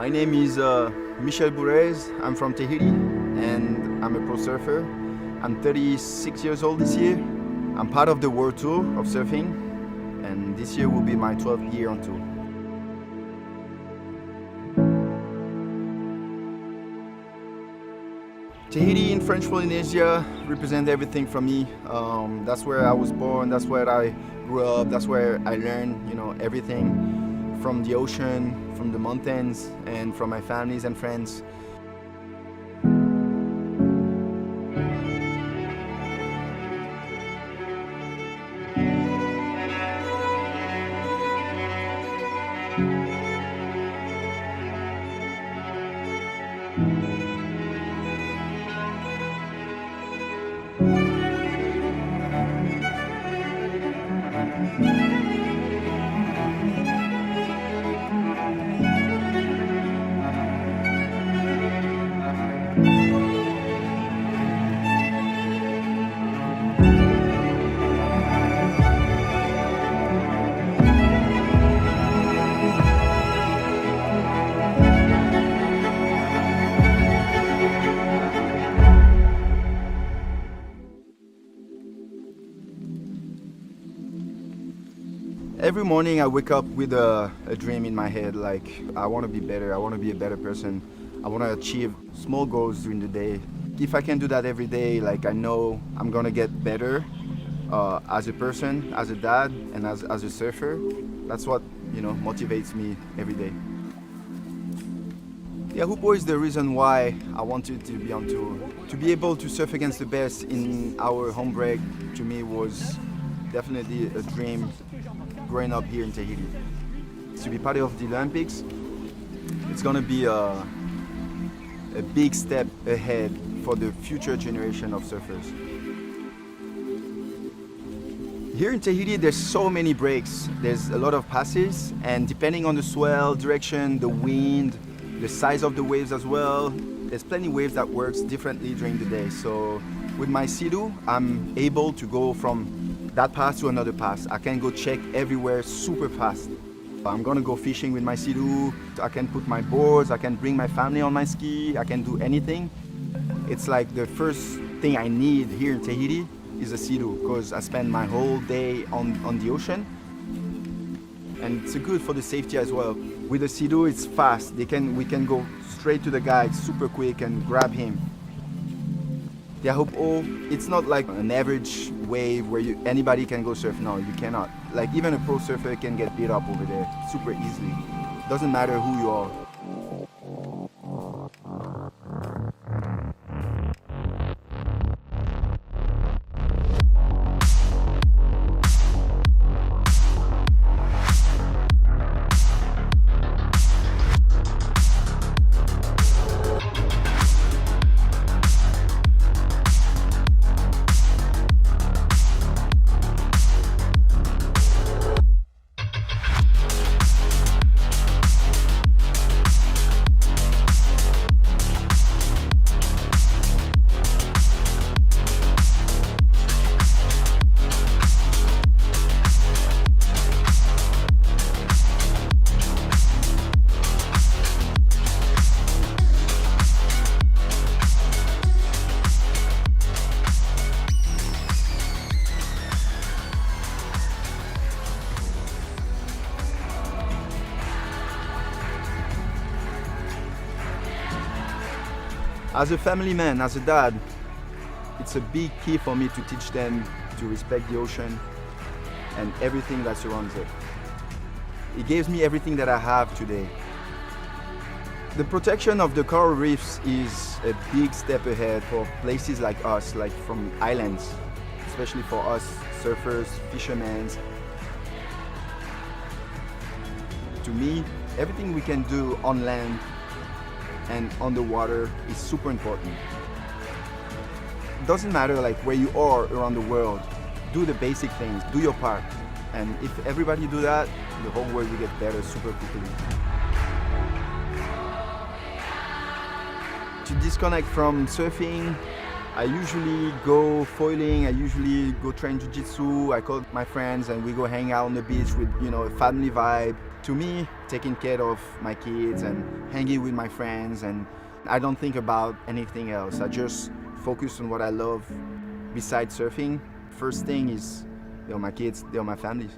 My name is Michel Bourez. I'm from Tahiti and I'm a pro surfer. I'm 36 years old this year. I'm part of the world tour of surfing and this year will be my 12th year on tour. Tahiti in French Polynesia represents everything for me. That's where I was born, that's where I grew up, that's where I learned, everything from the ocean, from the mountains, and from my families and friends. Every morning I wake up with a dream in my head, like I want to be better, I want to be a better person, I want to achieve small goals during the day. If I can do that every day, like I know I'm going to get better as a person, as a dad, and as a surfer. That's what motivates me every day. Yeah, Hupo is the reason why I wanted to be on tour. To be able to surf against the best in our home break, to me was definitely a dream growing up here in Tahiti. To be part of the Olympics, it's going to be a big step ahead for the future generation of surfers. Here in Tahiti, there's so many breaks. There's a lot of passes, and depending on the swell, direction, the wind, the size of the waves as well, there's plenty of waves that works differently during the day. So with my Seadoo, I'm able to go from that pass to another pass. I can go check everywhere super fast. I'm gonna go fishing with my Seadoo. I can put my boards, I can bring my family on my ski, I can do anything. It's like the first thing I need here in Tahiti is a Seadoo because I spend my whole day on the ocean. And it's good for the safety as well. With the Seadoo, it's fast. We can go straight to the guy super quick and grab him. The Hupo, it's not like an average wave where anybody can go surf. No, you cannot. Like even a pro surfer can get beat up over there super easily. Doesn't matter who you are. As a family man, as a dad, it's a big key for me to teach them to respect the ocean and everything that surrounds it. It gives me everything that I have today. The protection of the coral reefs is a big step ahead for places like us, like from islands, especially for us surfers, fishermen. To me, everything we can do on land and on the water is super important. It doesn't matter like where you are around the world, do the basic things, do your part. And if everybody do that, the whole world will get better super quickly. To disconnect from surfing, I usually go foiling, I usually go train jiu-jitsu, I call my friends and we go hang out on the beach with, a family vibe. To me, taking care of my kids and hanging with my friends, and I don't think about anything else. I just focus on what I love besides surfing. First thing is they're my kids, they're my family.